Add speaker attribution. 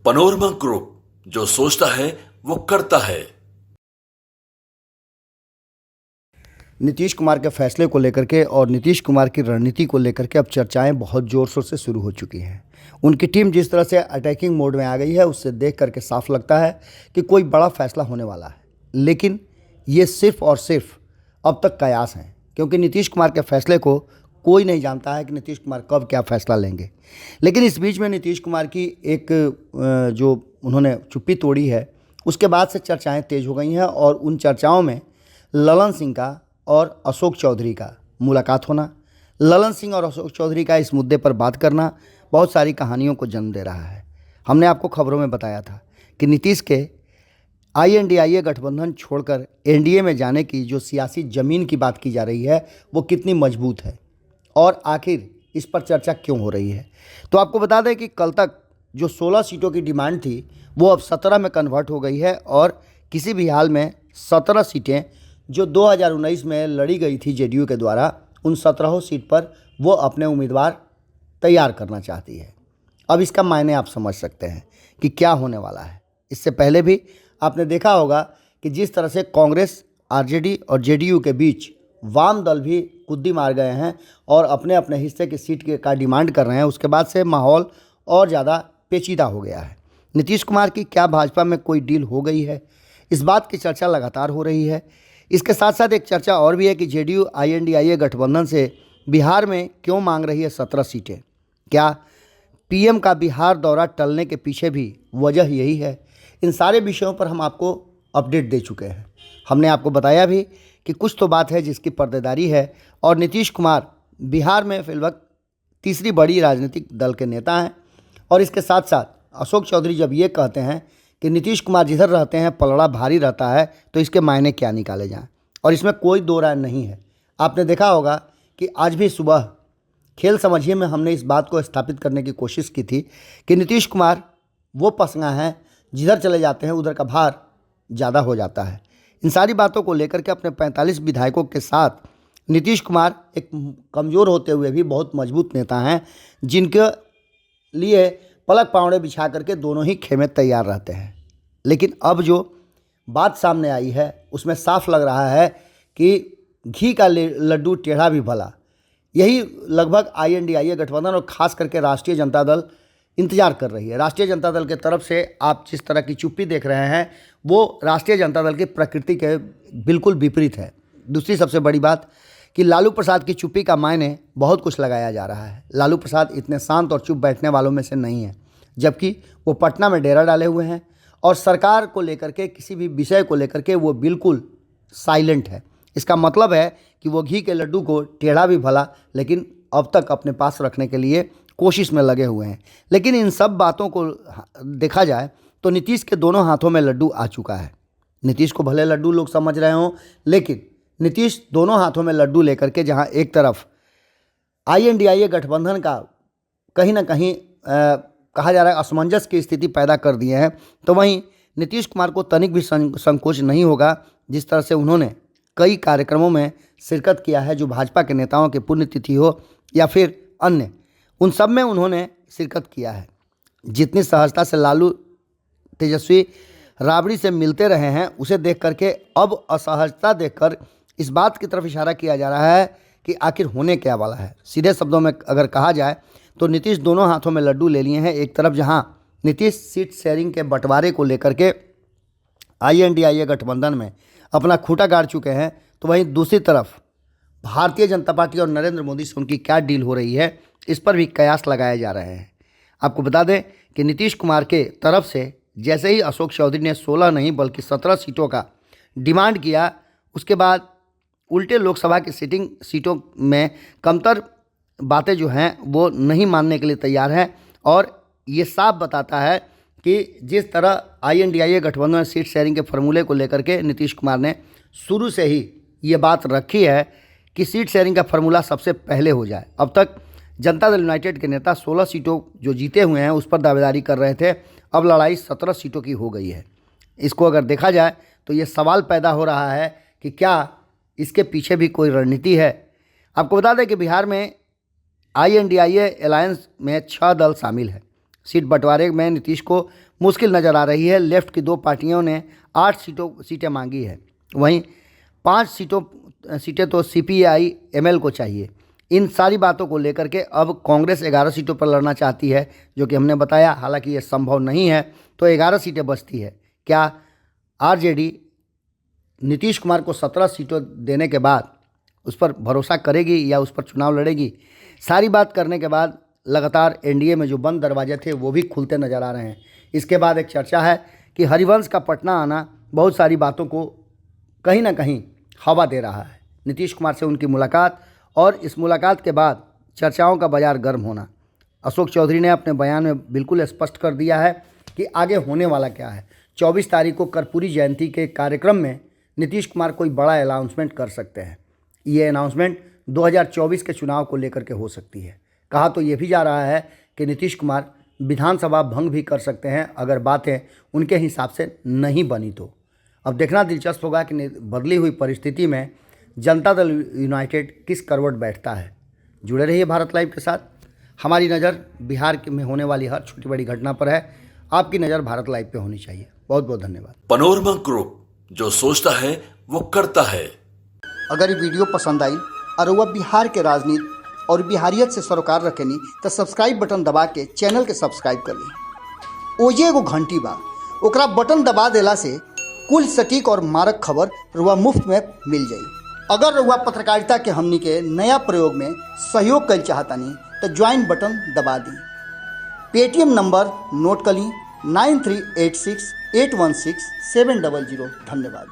Speaker 1: Panorama group, जो सोचता है वो करता है।
Speaker 2: नीतीश कुमार के फैसले को लेकर के और नीतीश कुमार की रणनीति को लेकर के अब चर्चाएं बहुत ज़ोर शोर से शुरू हो चुकी हैं। उनकी टीम जिस तरह से अटैकिंग मोड में आ गई है, उससे देख करके साफ लगता है कि कोई बड़ा फैसला होने वाला है। लेकिन ये सिर्फ और सिर्फ अब तक कयास हैं, क्योंकि नीतीश कुमार के फैसले को कोई नहीं जानता है कि नीतीश कुमार कब क्या फैसला लेंगे। लेकिन इस बीच में नीतीश कुमार की एक जो उन्होंने चुप्पी तोड़ी है, उसके बाद से चर्चाएँ तेज़ हो गई हैं और उन चर्चाओं में ललन सिंह का और अशोक चौधरी का मुलाकात होना, ललन सिंह और अशोक चौधरी का इस मुद्दे पर बात करना बहुत सारी कहानियों को जन्म दे रहा है। हमने आपको खबरों में बताया था कि नीतीश के INDIA गठबंधन छोड़कर NDA में जाने की जो सियासी ज़मीन की बात की जा रही है, वो कितनी मजबूत है और आखिर इस पर चर्चा क्यों हो रही है। तो आपको बता दें कि कल तक जो 16 सीटों की डिमांड थी, वो अब 17 में कन्वर्ट हो गई है और किसी भी हाल में 17 सीटें जो 2019 में लड़ी गई थी JDU के द्वारा, उन 17 सीट पर वो अपने उम्मीदवार तैयार करना चाहती है। अब इसका मायने आप समझ सकते हैं कि क्या होने वाला है। इससे पहले भी आपने देखा होगा कि जिस तरह से कांग्रेस, RJD और JDU के बीच वाम दल भी कुद्दी मार गए हैं और अपने अपने हिस्से की सीट का डिमांड कर रहे हैं, उसके बाद से माहौल और ज़्यादा पेचीदा हो गया है। नीतीश कुमार की क्या भाजपा में कोई डील हो गई है, इस बात की चर्चा लगातार हो रही है। इसके साथ साथ एक चर्चा और भी है कि JDU INDIA गठबंधन से बिहार में क्यों मांग रही है 17 सीटें। क्या PM का बिहार दौरा टलने के पीछे भी वजह यही है? इन सारे विषयों पर हम आपको अपडेट दे चुके हैं। हमने आपको बताया भी कि कुछ तो बात है जिसकी पर्देदारी है और नीतीश कुमार बिहार में फिलवक्त तीसरी बड़ी राजनीतिक दल के नेता हैं। और इसके साथ साथ अशोक चौधरी जब ये कहते हैं कि नीतीश कुमार जिधर रहते हैं पलड़ा भारी रहता है, तो इसके मायने क्या निकाले जाएं, और इसमें कोई दो राय नहीं है। आपने देखा होगा कि आज भी सुबह खेल समझिए में हमने इस बात को स्थापित करने की कोशिश की थी कि नीतीश कुमार वो पसंगा हैं, जिधर चले जाते हैं उधर का भार ज़्यादा हो जाता है। इन सारी बातों को लेकर के अपने 45 विधायकों के साथ नीतीश कुमार एक कमज़ोर होते हुए भी बहुत मजबूत नेता हैं, जिनके लिए पलक पावड़े बिछा करके दोनों ही खेमे तैयार रहते हैं। लेकिन अब जो बात सामने आई है, उसमें साफ लग रहा है कि घी का लड्डू टेढ़ा भी भला। यही लगभग INDIA गठबंधन और ख़ास करके राष्ट्रीय जनता दल इंतजार कर रही है। राष्ट्रीय जनता दल के तरफ से आप जिस तरह की चुप्पी देख रहे हैं, वो राष्ट्रीय जनता दल की प्रकृति के बिल्कुल विपरीत है। दूसरी सबसे बड़ी बात कि लालू प्रसाद की चुप्पी का मायने बहुत कुछ लगाया जा रहा है। लालू प्रसाद इतने शांत और चुप बैठने वालों में से नहीं है, जबकि वो पटना में डेरा डाले हुए हैं और सरकार को लेकर के, किसी भी विषय को लेकर के वो बिल्कुल साइलेंट है। इसका मतलब है कि वो घी के लड्डू को टेढ़ा भी भला, लेकिन अब तक अपने पास रखने के लिए कोशिश में लगे हुए हैं। लेकिन इन सब बातों को देखा जाए तो नीतीश के दोनों हाथों में लड्डू आ चुका है। नीतीश को भले लड्डू लोग समझ रहे हों, लेकिन नीतीश दोनों हाथों में लड्डू लेकर के, जहां एक तरफ INDIA गठबंधन का कहीं ना कहीं कहा जा रहा है असमंजस की स्थिति पैदा कर दिए हैं, तो वहीं नीतीश कुमार को तनिक भी संकोच नहीं होगा। जिस तरह से उन्होंने कई कार्यक्रमों में शिरकत किया है, जो भाजपा के नेताओं की पुण्यतिथि हो या फिर अन्य, उन सब में उन्होंने शिरकत किया है। जितनी सहजता से लालू तेजस्वी राबड़ी से मिलते रहे हैं, उसे देख करके अब असहजता देखकर इस बात की तरफ इशारा किया जा रहा है कि आखिर होने क्या वाला है। सीधे शब्दों में अगर कहा जाए तो नीतीश दोनों हाथों में लड्डू ले लिए हैं। एक तरफ जहां नीतीश सीट शेयरिंग के बंटवारे को लेकर के INDIA गठबंधन में अपना खूंटा गाड़ चुके हैं, तो वहीं दूसरी तरफ भारतीय जनता पार्टी और नरेंद्र मोदी से उनकी क्या डील हो रही है, इस पर भी कयास लगाए जा रहे हैं। आपको बता दें कि नीतीश कुमार के तरफ से जैसे ही अशोक चौधरी ने 16 नहीं बल्कि 17 सीटों का डिमांड किया, उसके बाद उल्टे लोकसभा की सीटों में कमतर बातें जो हैं वो नहीं मानने के लिए तैयार हैं। और ये साफ बताता है कि जिस तरह INDIA गठबंधन सीट शेयरिंग के फॉर्मूले को लेकर के नीतीश कुमार ने शुरू से ही ये बात रखी है कि सीट शेयरिंग का फार्मूला सबसे पहले हो जाए। अब तक जनता दल यूनाइटेड के नेता 16 सीटों जो जीते हुए हैं उस पर दावेदारी कर रहे थे, अब लड़ाई 17 सीटों की हो गई है। इसको अगर देखा जाए तो ये सवाल पैदा हो रहा है कि क्या इसके पीछे भी कोई रणनीति है। आपको बता दें कि बिहार में INDIA अलायंस में 6 दल शामिल है। सीट बंटवारे में नीतीश को मुश्किल नज़र आ रही है। लेफ्ट की दो पार्टियों ने 8 सीटें मांगी है, वहीं 5 सीटें तो CPI ML को चाहिए। इन सारी बातों को लेकर के अब कांग्रेस 11 सीटों पर लड़ना चाहती है, जो कि हमने बताया, हालांकि ये संभव नहीं है। तो 11 सीटें बचती है। क्या RJD नीतीश कुमार को 17 सीटों देने के बाद उस पर भरोसा करेगी या उस पर चुनाव लड़ेगी? सारी बात करने के बाद लगातार NDA में जो बंद दरवाजे थे वो भी खुलते नज़र आ रहे हैं। इसके बाद एक चर्चा है कि हरिवंश का पटना आना बहुत सारी बातों को कहीं ना कहीं हवा दे रहा है। नीतीश कुमार से उनकी मुलाकात और इस मुलाकात के बाद चर्चाओं का बाजार गर्म होना। अशोक चौधरी ने अपने बयान में बिल्कुल स्पष्ट कर दिया है कि आगे होने वाला क्या है। 24 तारीख को कर्पूरी जयंती के कार्यक्रम में नीतीश कुमार कोई बड़ा अनाउंसमेंट कर सकते हैं। ये अनाउंसमेंट 2024 के चुनाव को लेकर के हो सकती है। कहा तो ये भी जा रहा है कि नीतीश कुमार विधानसभा भंग भी कर सकते हैं अगर बातें उनके हिसाब से नहीं बनी तो। अब देखना दिलचस्प होगा कि बदली हुई परिस्थिति में जनता दल यूनाइटेड किस करवट बैठता है। जुड़े रहिए भारत लाइव के साथ। हमारी नज़र बिहार में होने वाली हर छोटी बड़ी घटना पर है। आपकी नज़र भारत लाइव पे होनी चाहिए। बहुत बहुत धन्यवाद।
Speaker 1: पनोरमा ग्रुप, जो सोचता है वो करता है।
Speaker 2: अगर ये वीडियो पसंद आई और वह बिहार के राजनीति और बिहारियत से सरोकार रखेनी तो सब्सक्राइब बटन दबा के चैनल के सब्सक्राइब कर ली। ओजे एगो घंटी बा, ओकरा बटन दबा देला से कुल सटीक और मारक खबर रुआ मुफ्त में मिल जाई। अगर रुआ पत्रकारिता के हमनी के नया प्रयोग में सहयोग कर चाहतानी तो ज्वाइन बटन दबा दी। पेटीएम नंबर नोट कर ली 9386816700। धन्यवाद।